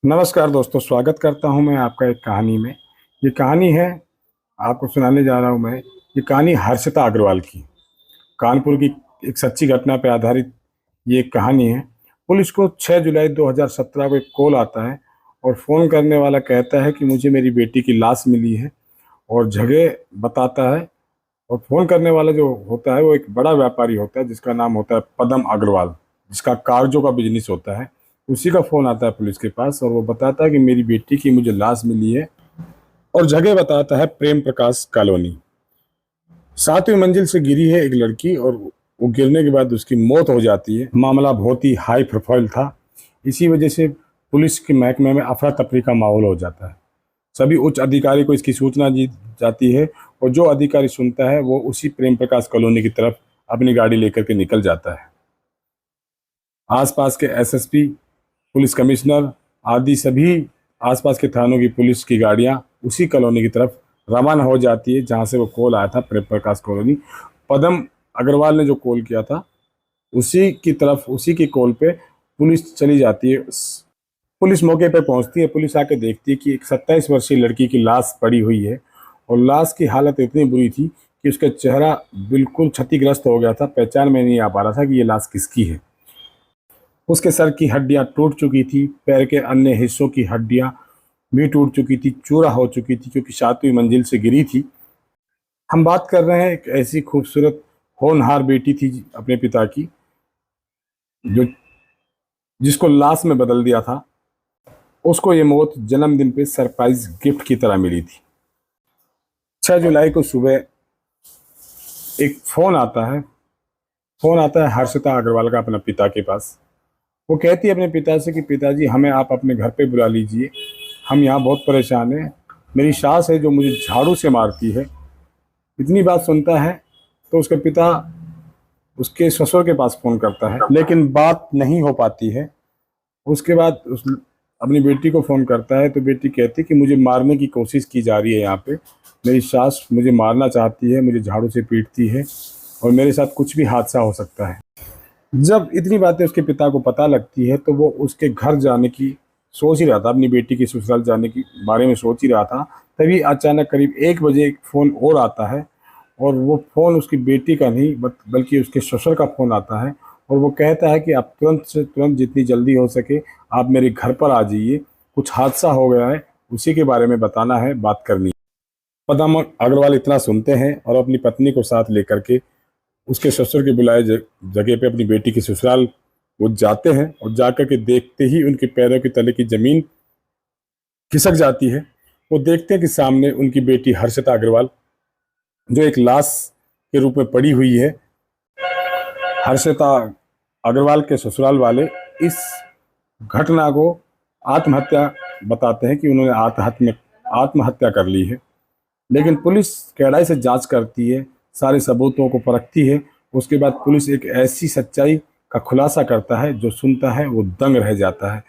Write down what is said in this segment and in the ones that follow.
नमस्कार दोस्तों, स्वागत करता हूं मैं आपका एक कहानी में। ये कहानी है, आपको सुनाने जा रहा हूं मैं। ये कहानी हर्षिता अग्रवाल की, कानपुर की एक सच्ची घटना पर आधारित ये एक कहानी है। पुलिस को 6 जुलाई 2017 को एक कॉल आता है और फ़ोन करने वाला कहता है कि मुझे मेरी बेटी की लाश मिली है और जगह बताता है। और फ़ोन करने वाला जो होता है वो एक बड़ा व्यापारी होता है जिसका नाम होता है पदम अग्रवाल, जिसका कागजों का बिजनेस होता है। उसी का फ़ोन आता है पुलिस के पास और वो बताता है कि मेरी बेटी की मुझे लाश मिली है और जगह बताता है प्रेम प्रकाश कॉलोनी। 7वीं मंजिल से गिरी है एक लड़की और वो गिरने के बाद उसकी मौत हो जाती है। मामला बहुत ही हाई प्रोफाइल था, इसी वजह से पुलिस के महकमे में अफरा तफरी का माहौल हो जाता है। सभी उच्च अधिकारी को इसकी सूचना दी जाती है और जो अधिकारी सुनता है वो उसी प्रेम प्रकाश कॉलोनी की तरफ अपनी गाड़ी लेकर के निकल जाता है। आसपास के एसएसपी, पुलिस कमिश्नर आदि सभी आसपास के थानों की पुलिस की गाड़ियां उसी कॉलोनी की तरफ रवाना हो जाती है जहां से वो कॉल आया था, प्रेम प्रकाश कॉलोनी। पदम अग्रवाल ने जो कॉल किया था उसी की तरफ, उसी की कॉल पे पुलिस चली जाती है। पुलिस मौके पर पहुंचती है। पुलिस आके देखती है कि एक 27 वर्षीय लड़की की लाश पड़ी हुई है और लाश की हालत इतनी बुरी थी कि उसका चेहरा बिल्कुल क्षतिग्रस्त हो गया था। पहचान में नहीं आ पा रहा था कि ये लाश किसकी है। उसके सर की हड्डियां टूट चुकी थी, पैर के अन्य हिस्सों की हड्डियां भी टूट चुकी थी, चूरा हो चुकी थी, क्योंकि 7वीं मंजिल से गिरी थी। हम बात कर रहे हैं एक ऐसी खूबसूरत होनहार बेटी थी अपने पिता की, जो जिसको लाश में बदल दिया था। उसको ये मौत जन्मदिन पे सरप्राइज गिफ्ट की तरह मिली थी। 6 जुलाई को सुबह एक फोन आता है हर्षिता अग्रवाल का अपने पिता के पास। वो कहती है अपने पिता से कि पिताजी, हमें आप अपने घर पे बुला लीजिए, हम यहाँ बहुत परेशान हैं। मेरी सास है जो मुझे झाड़ू से मारती है। इतनी बात सुनता है तो उसके पिता उसके ससुर के पास फ़ोन करता है, लेकिन बात नहीं हो पाती है। उसके बाद उस अपनी बेटी को फ़ोन करता है तो बेटी कहती है कि मुझे मारने की कोशिश की जा रही है यहाँ पे। मेरी सास मुझे मारना चाहती है, मुझे झाड़ू से पीटती है और मेरे साथ कुछ भी हादसा हो सकता है। जब इतनी बातें उसके पिता को पता लगती है तो वो उसके घर जाने की सोच ही रहा था, अपनी बेटी के ससुराल जाने के बारे में सोच ही रहा था। तभी अचानक करीब 1 बजे एक फ़ोन और आता है और वो फ़ोन उसकी बेटी का नहीं बल्कि उसके ससुर का फ़ोन आता है और वो कहता है कि आप तुरंत से तुरंत जितनी जल्दी हो सके आप मेरे घर पर आ जाइए, कुछ हादसा हो गया है, उसी के बारे में बताना है, बात करनी है। पदम अग्रवाल इतना सुनते हैं और अपनी पत्नी को साथ लेकर के उसके ससुर के बुलाए जगह पे अपनी बेटी के ससुराल वो जाते हैं और जाकर के देखते ही उनके पैरों के तले की जमीन खिसक जाती है। वो देखते हैं कि सामने उनकी बेटी हर्षिता अग्रवाल जो एक लाश के रूप में पड़ी हुई है। हर्षिता अग्रवाल के ससुराल वाले इस घटना को आत्महत्या बताते हैं कि उन्होंने आत्महत्या कर ली है। लेकिन पुलिस कड़ाई से जांच करती है, सारे सबूतों को परखती है। उसके बाद पुलिस एक ऐसी सच्चाई का खुलासा करता है जो सुनता है वो दंग रह जाता है।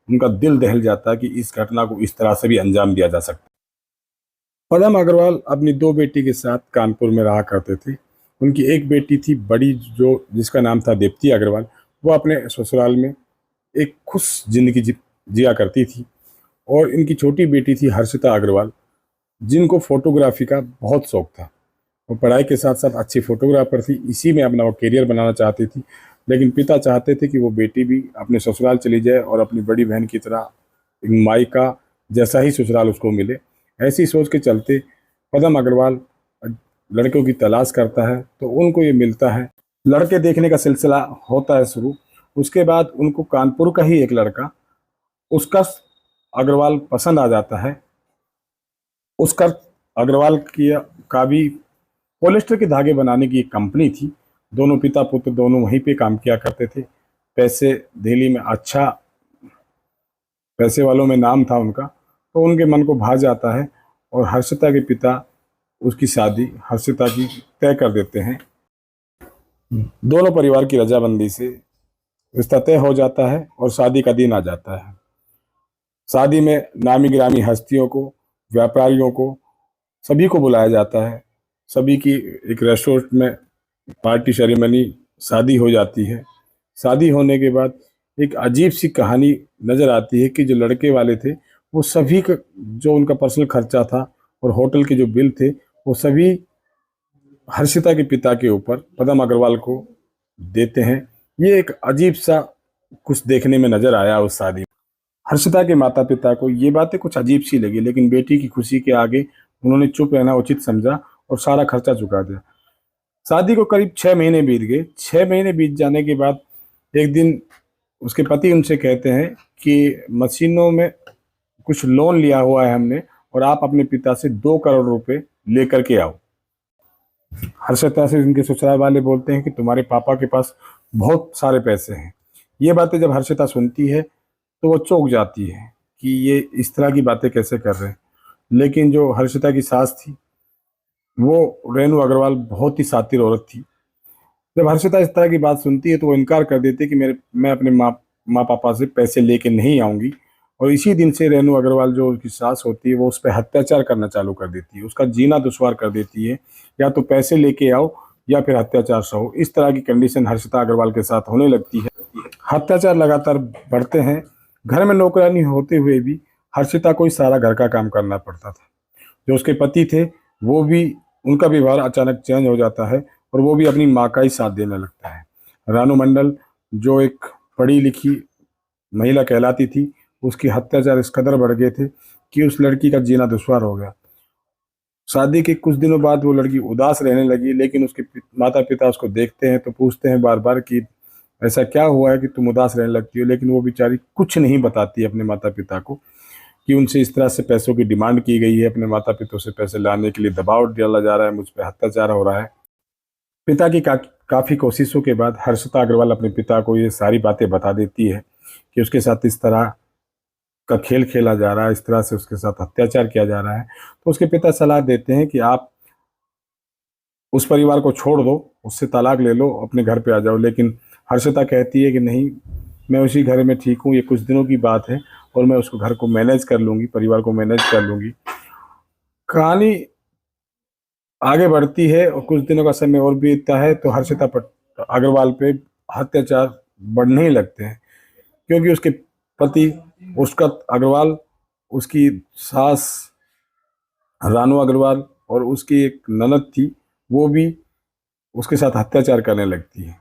उनका दिल दहल जाता है कि इस घटना को इस तरह से भी अंजाम दिया जा सकता है। पदम अग्रवाल अपनी 2 बेटी के साथ कानपुर में रहा करते थे। उनकी एक बेटी थी बड़ी, जो जिसका नाम था दीप्ति अग्रवाल। वो अपने ससुराल में एक खुश जिंदगी जिया करती थी। और इनकी छोटी बेटी थी हर्षिता अग्रवाल, जिनको फोटोग्राफी का बहुत शौक था। वो पढ़ाई के साथ साथ अच्छी फोटोग्राफर थी, इसी में अपना वो करियर बनाना चाहती थी। लेकिन पिता चाहते थे कि वो बेटी भी अपने ससुराल चली जाए और अपनी बड़ी बहन की तरह एक मायका जैसा ही ससुराल उसको मिले। ऐसी सोच के चलते पदम अग्रवाल लड़कों की तलाश करता है तो उनको ये मिलता है। लड़के देखने का सिलसिला होता है शुरू। उसके बाद उनको कानपुर का ही एक लड़का उसका अग्रवाल पसंद आ जाता है। उसका अग्रवाल की का भी पॉलिस्टर के धागे बनाने की एक कंपनी थी। दोनों पिता पुत्र दोनों वहीं पे काम किया करते थे। पैसे दिल्ली में अच्छा, पैसे वालों में नाम था उनका, तो उनके मन को भा जाता है और हर्षिता के पिता उसकी शादी हर्षिता की तय कर देते हैं। दोनों परिवार की रजामंदी से रिश्ता तय हो जाता है और शादी का दिन आ जाता है। शादी में नामी गिरामी हस्तियों को, व्यापारियों को, सभी को बुलाया जाता है। सभी की एक रेस्टोरेंट में पार्टी सेरेमनी, शादी हो जाती है। शादी होने के बाद एक अजीब सी कहानी नज़र आती है कि जो लड़के वाले थे वो सभी का जो उनका पर्सनल खर्चा था और होटल के जो बिल थे वो सभी हर्षिता के पिता के ऊपर पदम अग्रवाल को देते हैं। ये एक अजीब सा कुछ देखने में नजर आया उस शादी में। हर्षिता के माता पिता को ये बातें कुछ अजीब सी लगी, लेकिन बेटी की खुशी के आगे उन्होंने चुप रहना उचित समझा और सारा खर्चा चुका दिया। शादी को करीब 6 महीने बीत गए। 6 महीने बीत जाने के बाद एक दिन उसके पति उनसे कहते हैं कि मशीनों में कुछ लोन लिया हुआ है हमने, और आप अपने पिता से 2 करोड़ रुपए लेकर के आओ। हर्षिता से उनके ससुराल वाले बोलते हैं कि तुम्हारे पापा के पास बहुत सारे पैसे हैं। ये बातें जब हर्षिता सुनती है तो वो चौंक जाती है कि ये इस तरह की बातें कैसे कर रहे हैं। लेकिन जो हर्षिता की सास थी वो रेणु अग्रवाल बहुत ही शातिर औरत थी। जब हर्षिता इस तरह की बात सुनती है तो वो इनकार कर देती है कि मैं अपने माँ माँ पापा से पैसे लेके नहीं आऊँगी। और इसी दिन से रेणु अग्रवाल जो उसकी सास होती है वो उस पर अत्याचार करना चालू कर देती है, उसका जीना दुश्वार कर देती है। या तो पैसे लेके आओ या फिर अत्याचार सहो। इस तरह की कंडीशन हर्षिता अग्रवाल के साथ होने लगती है। अत्याचार लगातार बढ़ते हैं। घर में नौकरानी होते हुए भी हर्षिता को ही सारा घर का काम करना पड़ता था। जो उसके पति थे वो भी, उनका व्यवहार अचानक चेंज हो जाता है और वो भी अपनी माँ का ही साथ देने लगता है। रानू मंडल जो एक पढ़ी लिखी महिला कहलाती थी, उसकी अत्याचार इस कदर बढ़ गए थे कि उस लड़की का जीना दुश्वार हो गया। शादी के कुछ दिनों बाद वो लड़की उदास रहने लगी, लेकिन उसके माता पिता उसको देखते हैं तो पूछते हैं बार बार कि ऐसा क्या हुआ है कि तुम उदास रहने लगती हो। लेकिन वो बेचारी कुछ नहीं बताती अपने माता पिता को कि उनसे इस तरह से पैसों की डिमांड की गई है, अपने माता पिता से पैसे लाने के लिए दबाव डाला जा रहा है, मुझ पर अत्याचार हो रहा है। पिता की काफ़ी कोशिशों के बाद हर्षिता अग्रवाल अपने पिता को ये सारी बातें बता देती है कि उसके साथ इस तरह का खेल खेला जा रहा है, इस तरह से उसके साथ अत्याचार किया जा रहा है। तो उसके पिता सलाह देते हैं कि आप उस परिवार को छोड़ दो, उससे तलाक ले लो, अपने घर पे आ जाओ। लेकिन हर्षिता कहती है कि नहीं, मैं उसी घर में ठीक हूँ, ये कुछ दिनों की बात है और मैं उसको घर को मैनेज कर लूँगी, परिवार को मैनेज कर लूँगी। कहानी आगे बढ़ती है और कुछ दिनों का समय और बीतता है तो हर्षिता अग्रवाल पे अत्याचार बढ़ने ही लगते हैं, क्योंकि उसके पति उसका अग्रवाल, उसकी सास रानू अग्रवाल और उसकी एक ननद थी, वो भी उसके साथ अत्याचार करने लगती है।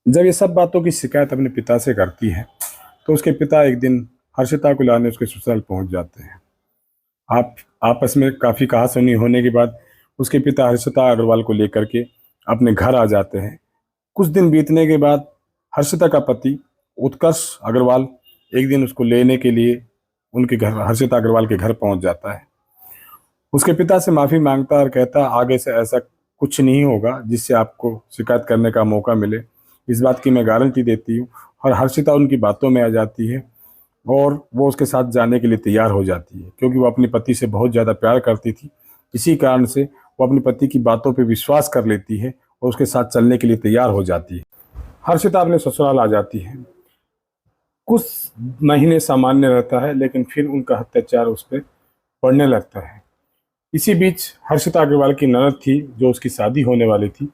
जब ये सब बातों की शिकायत अपने पिता से करती है तो उसके पिता एक दिन हर्षिता को लाने उसके ससुराल पहुंच जाते हैं। आप आपस में काफ़ी कहासुनी होने के बाद उसके पिता हर्षिता अग्रवाल को लेकर के अपने घर आ जाते हैं। कुछ दिन बीतने के बाद हर्षिता का पति उत्कर्ष अग्रवाल एक दिन उसको लेने के लिए उनके घर, हर्षिता अग्रवाल के घर पहुंच जाता है। उसके पिता से माफ़ी मांगता और कहता आगे से ऐसा कुछ नहीं होगा जिससे आपको शिकायत करने का मौका मिले, इस बात की मैं गारंटी देती हूँ। और हर्षिता उनकी बातों में आ जाती है और वो उसके साथ जाने के लिए तैयार हो जाती है, क्योंकि वो अपने पति से बहुत ज़्यादा प्यार करती थी। इसी कारण से वो अपने पति की बातों पर विश्वास कर लेती है और उसके साथ चलने के लिए तैयार हो जाती है। हर्षिता अपने ससुराल आ जाती है। कुछ महीने सामान्य रहता है, लेकिन फिर उनका अत्याचार उस पर बढ़ने लगता है। इसी बीच हर्षिता अग्रवाल की ननद थी जो उसकी शादी होने वाली थी,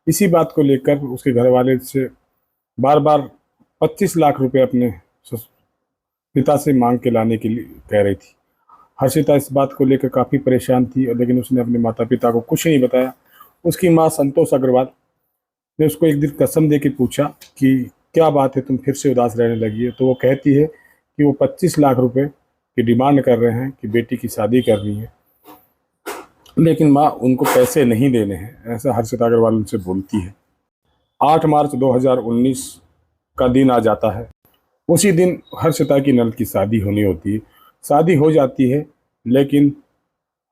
इसी बात को लेकर उसके घर वाले से बार बार 25 लाख रुपए अपने पिता से मांग के लाने के लिए कह रही थी। हर्षिता इस बात को लेकर काफ़ी परेशान थी, और लेकिन उसने अपने माता पिता को कुछ नहीं बताया। उसकी माँ संतोष अग्रवाल ने उसको एक दिन कसम दे के पूछा कि क्या बात है, तुम फिर से उदास रहने लगी है। तो वो कहती है कि वो 25 लाख रुपए की डिमांड कर रहे हैं कि बेटी की शादी करनी है, लेकिन माँ उनको पैसे नहीं देने हैं, ऐसा हर्षिता अग्रवाल उनसे बोलती है। 8 मार्च 2019 का दिन आ जाता है। उसी दिन हर्षिता की ननद की शादी होनी होती है। शादी हो जाती है, लेकिन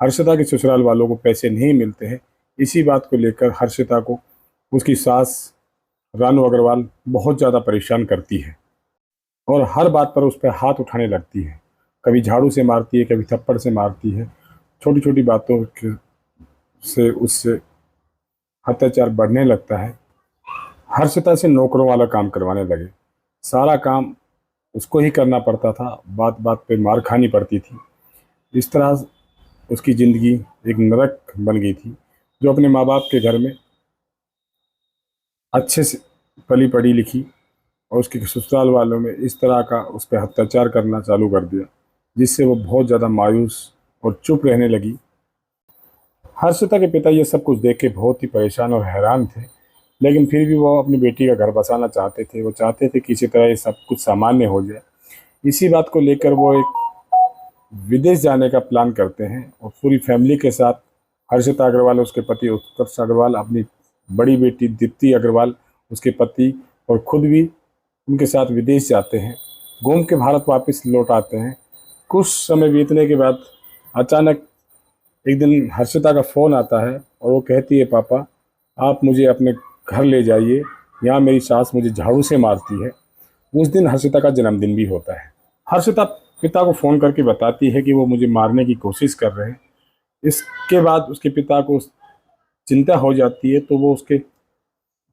हर्षिता के ससुराल वालों को पैसे नहीं मिलते हैं। इसी बात को लेकर हर्षिता को उसकी सास रानू अग्रवाल बहुत ज़्यादा परेशान करती है और हर बात पर उस पर हाथ उठाने लगती है। कभी झाड़ू से मारती है, कभी थप्पड़ से मारती है। छोटी छोटी बातों से उससे अत्याचार बढ़ने लगता है। हर्षिता से नौकरों वाला काम करवाने लगे। सारा काम उसको ही करना पड़ता था, बात बात पे मार खानी पड़ती थी। इस तरह उसकी ज़िंदगी एक नरक बन गई थी। जो अपने माँ बाप के घर में अच्छे से पली पढ़ी लिखी और उसके ससुराल वालों में इस तरह का उस पर अत्याचार करना चालू कर दिया, जिससे वो बहुत ज़्यादा मायूस और चुप रहने लगी। हर्षिता के पिता ये सब कुछ देख के बहुत ही परेशान और हैरान थे, लेकिन फिर भी वो अपनी बेटी का घर बसाना चाहते थे। वो चाहते थे कि किसी तरह ये सब कुछ सामान्य हो जाए। इसी बात को लेकर वो एक विदेश जाने का प्लान करते हैं और पूरी फैमिली के साथ हर्षिता अग्रवाल, उसके पति उत्कर्ष अग्रवाल, अपनी बड़ी बेटी दीप्ति अग्रवाल, उसके पति और खुद भी उनके साथ विदेश जाते हैं। घूम के भारत वापस लौट आते हैं। कुछ समय बीतने के बाद अचानक एक दिन हर्षिता का फ़ोन आता है और वो कहती है, पापा आप मुझे अपने घर ले जाइए, यहाँ मेरी सास मुझे झाड़ू से मारती है। उस दिन हर्षिता का जन्मदिन भी होता है। हर्षिता पिता को फ़ोन करके बताती है कि वो मुझे मारने की कोशिश कर रहे हैं। इसके बाद उसके पिता को चिंता हो जाती है, तो वो उसके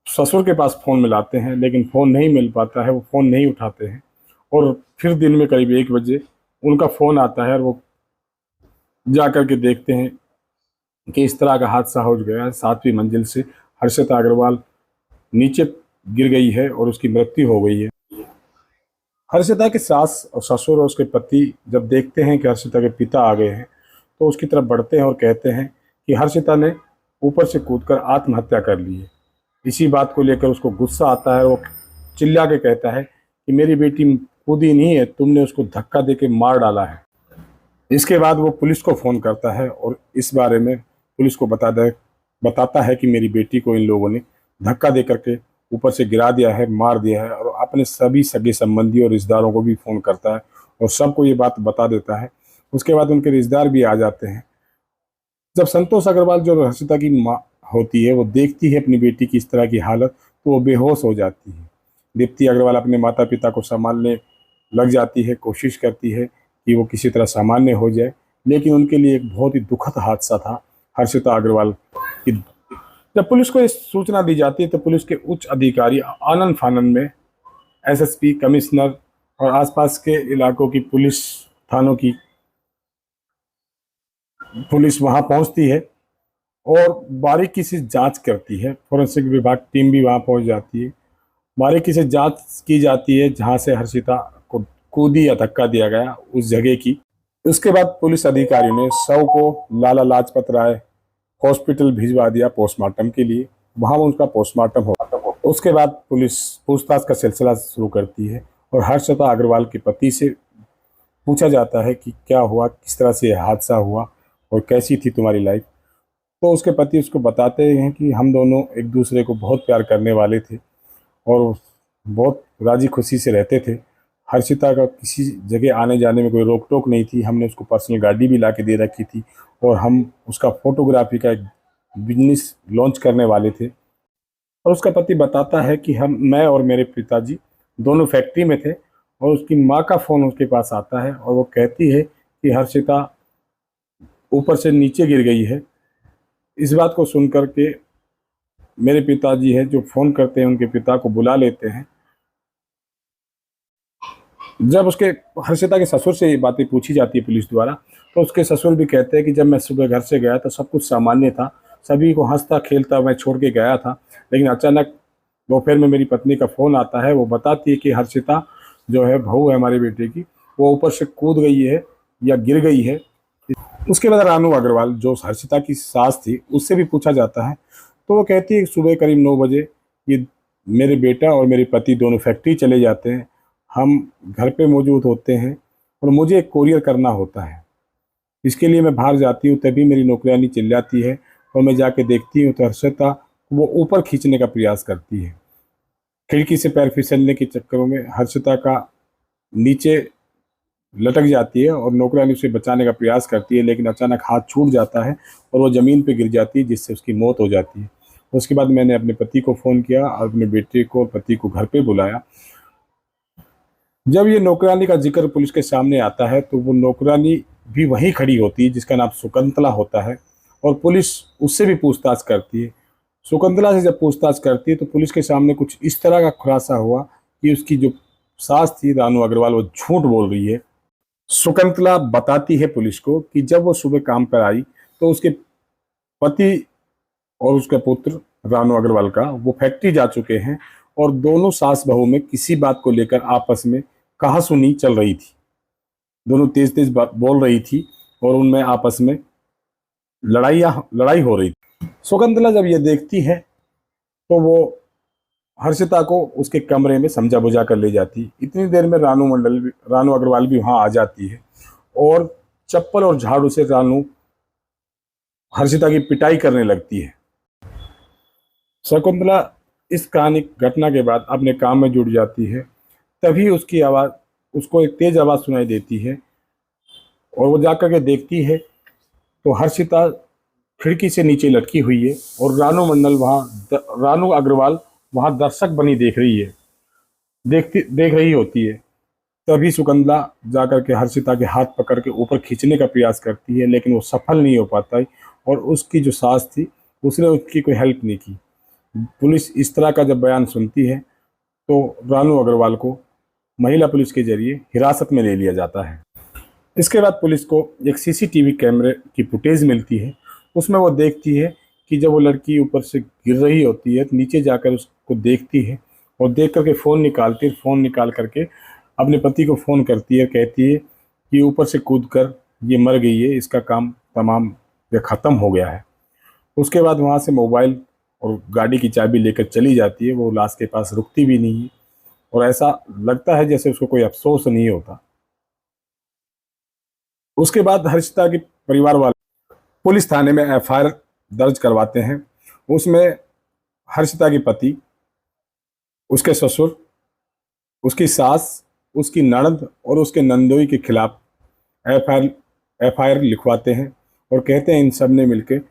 ससुर के पास फ़ोन मिलाते हैं, लेकिन फ़ोन नहीं मिल पाता है। वो फ़ोन नहीं उठाते हैं और फिर दिन में करीब 1 बजे उनका फ़ोन आता है और वो जा कर के देखते हैं कि इस तरह का हादसा हो गया है। 7वीं मंजिल से हर्षिता अग्रवाल नीचे गिर गई है और उसकी मृत्यु हो गई है। हर्षिता की सास और ससुर और उसके पति जब देखते हैं कि हर्षिता के पिता आ गए हैं, तो उसकी तरफ बढ़ते हैं और कहते हैं कि हर्षिता ने ऊपर से कूदकर आत्महत्या कर ली है। इसी बात को लेकर उसको गुस्सा आता है। वो चिल्ला के कहता है कि मेरी बेटी कूदी नहीं है, तुमने उसको धक्का देके मार डाला है। इसके बाद वो पुलिस को फ़ोन करता है और इस बारे में पुलिस को बताता है कि मेरी बेटी को इन लोगों ने धक्का दे करके ऊपर से गिरा दिया है, मार दिया है। और अपने सभी सगे संबंधी और रिश्तेदारों को भी फ़ोन करता है और सबको ये बात बता देता है। उसके बाद उनके रिश्तेदार भी आ जाते हैं। जब संतोष अग्रवाल, जो हर्षिता की माँ होती है, वो देखती है अपनी बेटी की इस तरह की हालत, तो वो बेहोश हो जाती है। दीप्ति अग्रवाल अपने माता पिता को संभालने लग जाती है, कोशिश करती है कि वो किसी तरह सामान्य हो जाए, लेकिन उनके लिए एक बहुत ही दुखद हादसा था हर्षिता अग्रवाल की। जब पुलिस को इस सूचना दी जाती है, तो पुलिस के उच्च अधिकारी आनन फानन में एसएसपी, कमिश्नर और आसपास के इलाकों की पुलिस थानों की पुलिस वहां पहुंचती है और बारीकी से जांच करती है। फोरेंसिक विभाग टीम भी वहां पहुंच जाती है। बारीकी से जांच की जाती है जहां से हर्षिता को कूदी या धक्का दिया गया, उस जगह की। उसके बाद पुलिस अधिकारियों ने शव को लाला लाजपत राय हॉस्पिटल भिजवा दिया पोस्टमार्टम के लिए। वहां उसका पोस्टमार्टम हो। उसके बाद पुलिस पूछताछ का सिलसिला शुरू करती है और हर्षिता अग्रवाल के पति से पूछा जाता है कि क्या हुआ, किस तरह से हादसा हुआ और कैसी थी तुम्हारी लाइफ। तो उसके पति उसको बताते हैं कि हम दोनों एक दूसरे को बहुत प्यार करने वाले थे और बहुत राजी खुशी से रहते थे। हर्षिता का किसी जगह आने जाने में कोई रोक टोक नहीं थी। हमने उसको पर्सनल गाड़ी भी ला के दे रखी थी और हम उसका फोटोग्राफी का एक बिजनेस लॉन्च करने वाले थे। और उसका पति बताता है कि मैं और मेरे पिताजी दोनों फैक्ट्री में थे और उसकी माँ का फ़ोन उसके पास आता है और वो कहती है कि हर्षिता ऊपर से नीचे गिर गई है। इस बात को सुन कर के मेरे पिताजी है जो फ़ोन करते हैं, उनके पिता को बुला लेते हैं। जब उसके हर्षिता के ससुर से ये बातें पूछी जाती है पुलिस द्वारा, तो उसके ससुर भी कहते हैं कि जब मैं सुबह घर से गया तो सब कुछ सामान्य था, सभी को हंसता खेलता मैं छोड़ के गया था। लेकिन अचानक दोपहर में मेरी पत्नी का फ़ोन आता है। वो बताती है कि हर्षिता जो है, बहू है हमारे बेटे की, वो ऊपर से कूद गई है या गिर गई है। उसके बाद रानू अग्रवाल, जो हर्षिता की सास थी, उससे भी पूछा जाता है, तो वो कहती है कि सुबह करीब 9 बजे ये मेरे बेटा और मेरे पति दोनों फैक्ट्री चले जाते हैं। हम घर पे मौजूद होते हैं और मुझे एक कोरियर करना होता है। इसके लिए मैं बाहर जाती हूँ, तभी मेरी नौकरानी चिल्लाती है और मैं जाके देखती हूँ तो हर्षिता वो ऊपर खींचने का प्रयास करती है। खिड़की से पैर फिसलने के चक्करों में हर्षिता का नीचे लटक जाती है और नौकरानी उसे बचाने का प्रयास करती है, लेकिन अचानक हाथ छूट जाता है और वो ज़मीन पे गिर जाती है, जिससे उसकी मौत हो जाती है। उसके बाद मैंने अपने पति को फ़ोन किया और अपने बेटे को और पति को घर पे बुलाया। जब ये नौकरानी का जिक्र पुलिस के सामने आता है, तो वो नौकरानी भी वहीं खड़ी होती है जिसका नाम शकुंतला होता है और पुलिस उससे भी पूछताछ करती है। शकुंतला से जब पूछताछ करती है तो पुलिस के सामने कुछ इस तरह का खुलासा हुआ कि उसकी जो सास थी रानू अग्रवाल, वो झूठ बोल रही है। शकुंतला बताती है पुलिस को कि जब वो सुबह काम पर आई तो उसके पति और उसका पुत्र रानू अग्रवाल का वो फैक्ट्री जा चुके हैं और दोनों सास बहू में किसी बात को लेकर आपस में कहासुनी चल रही थी। दोनों तेज तेज बोल रही थी और उनमें आपस में लड़ाई हो रही थी। शकुंतला जब ये देखती है तो वो हर्षिता को उसके कमरे में समझा बुझा कर ले जाती। इतनी देर में रानू अग्रवाल भी वहां आ जाती है और चप्पल और झाड़ू से रानू हर्षिता की पिटाई करने लगती है। शकुंतला इस कहानी घटना के बाद अपने काम में जुट जाती है। तभी उसको एक तेज आवाज सुनाई देती है और वो जाकर के देखती है तो हर्षिता खिड़की से नीचे लटकी हुई है और रानू अग्रवाल वहां दर्शक बनी देख रही होती है। तभी शकुंतला जाकर के हर्षिता के हाथ पकड़ के ऊपर खींचने का प्रयास करती है, लेकिन वो सफल नहीं हो पाता है और उसकी जो सास थी उसने उसकी कोई हेल्प नहीं की। पुलिस इस तरह का जब बयान सुनती है तो रानू अग्रवाल को महिला पुलिस के जरिए हिरासत में ले लिया जाता है। इसके बाद पुलिस को एक सीसीटीवी कैमरे की फुटेज मिलती है। उसमें वो देखती है कि जब वो लड़की ऊपर से गिर रही होती है तो नीचे जाकर उसको देखती है और देख करके फ़ोन निकाल करके अपने पति को फ़ोन करती है, कहती है कि ऊपर से कूदकर ये मर गई है, इसका काम तमाम ये ख़त्म हो गया है। उसके बाद वहाँ से मोबाइल और गाड़ी की चाबी लेकर चली जाती है। वो लाश के पास रुकती भी नहीं है और ऐसा लगता है जैसे उसको कोई अफसोस नहीं होता। उसके बाद हर्षिता के परिवार वाले पुलिस थाने में एफआईआर दर्ज करवाते हैं। उसमें हर्षिता के पति, उसके ससुर, उसकी सास, उसकी ननद और उसके नंदोई के खिलाफ एफआईआर लिखवाते हैं और कहते हैं इन सब ने मिलकर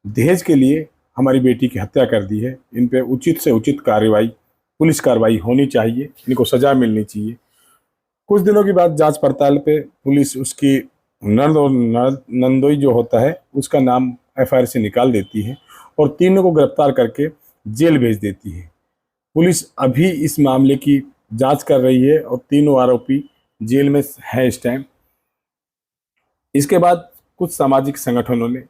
दहेज के लिए हमारी बेटी की हत्या कर दी है। इन पे उचित से उचित पुलिस कार्रवाई होनी चाहिए, इनको सजा मिलनी चाहिए। कुछ दिनों के बाद जांच पड़ताल पे पुलिस उसकी नंद और नंदोई जो होता है उसका नाम एफआईआर से निकाल देती है और तीनों को गिरफ्तार करके जेल भेज देती है। पुलिस अभी इस मामले की जांच कर रही है और तीनों आरोपी जेल में है इस टाइम। इसके बाद कुछ सामाजिक संगठनों ने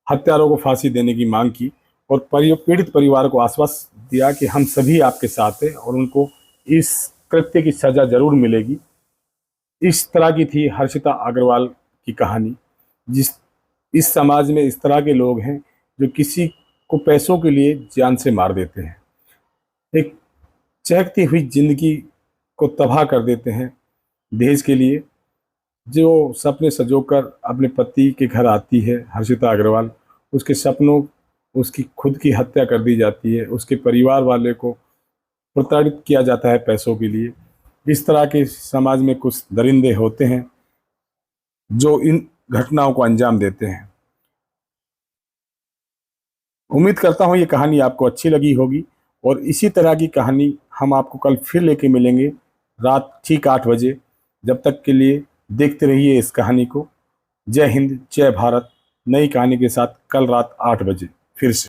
हत्यारों को फांसी देने की मांग की और पीड़ित परिवार को आश्वासन दिया कि हम सभी आपके साथ हैं और उनको इस कृत्य की सजा जरूर मिलेगी। इस तरह की थी हर्षिता अग्रवाल की कहानी। इस समाज में इस तरह के लोग हैं जो किसी को पैसों के लिए जान से मार देते हैं, एक चहकती हुई जिंदगी को तबाह कर देते हैं दहेज के लिए। जो सपने सजोकर अपने पति के घर आती है हर्षिता अग्रवाल, उसके सपनों उसकी खुद की हत्या कर दी जाती है, उसके परिवार वाले को प्रताड़ित किया जाता है पैसों के लिए। इस तरह के समाज में कुछ दरिंदे होते हैं जो इन घटनाओं को अंजाम देते हैं। उम्मीद करता हूँ ये कहानी आपको अच्छी लगी होगी और इसी तरह की कहानी हम आपको कल फिर लेके मिलेंगे रात ठीक 8 बजे। जब तक के लिए देखते रहिए इस कहानी को। जय हिंद, जय भारत। नई कहानी के साथ कल रात 8 बजे फिर से।